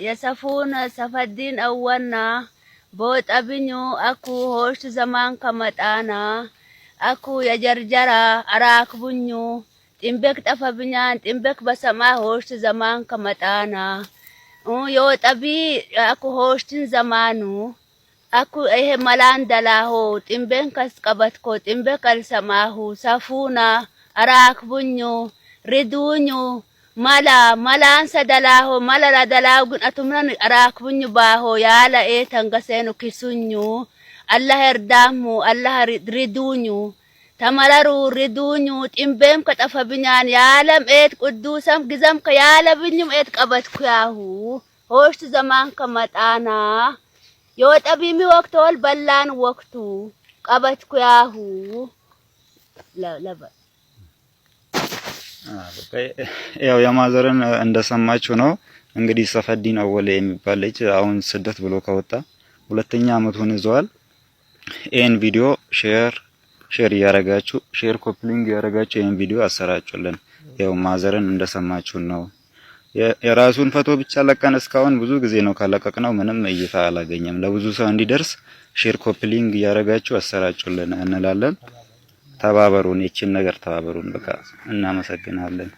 የሰፉን ሰፈዲን አወና ቦጣብኙ አኩ ሆሽ ዘማን ከመጣና አኩ የጀርጀራ አራክቡኙ ጢምበክ ጠፈብኛን ጢምበክ በሰማ ሆሽ ዘማን ከመጣና የወጣቢ አኩ ሆሽትን ዘማኑ አኩ ይሄ መላን ደላሆ ጢምበን ከስቀበትኮ ጢምበክ አልሰማሁ ሰፉና አራክቡኙ ሪዱኙ malaan sadalaho malala dalaw gun atumran arakbunyu baho yala tangasenu kisunyu Allah herdamu Allah ridunyu tamararu ridunyu timbem katafabinyan yalam qudusam gizam ka yala binyum qabat kuyahu hosh zaman kamatana yo tabimi waqtol ballan waqtu qabat kuyahu la ያው የማዘርን እንደሰማችሁ ነው እንግዲህ ሰፈዲን አወለ የሚባል ልጅ አሁን ስደት ብሎ ከወጣ ሁለተኛ አመቱን ይዟል። ይሄን ቪዲዮ ሼር ያረጋችሁ ኮፕሊንግ ያረጋችሁ ይሄን ቪዲዮ አሰራጩልን። ያው ማዘርን እንደሰማችሁ ነው። የራሱን ፎቶ ብቻ ለቀን እስካሁን ብዙ ጊዜ ነው ካለቀቅነው ምንም እይታ አላገኘም። ለብዙ ሰው እንዲደርስ ሼር ኮፕሊንግ ያረጋችሁ አሰራጩልን እንላለን። ተባበሩን፣ እቺን ነገር ተባበሩን። በቃ እናመሰግናለን።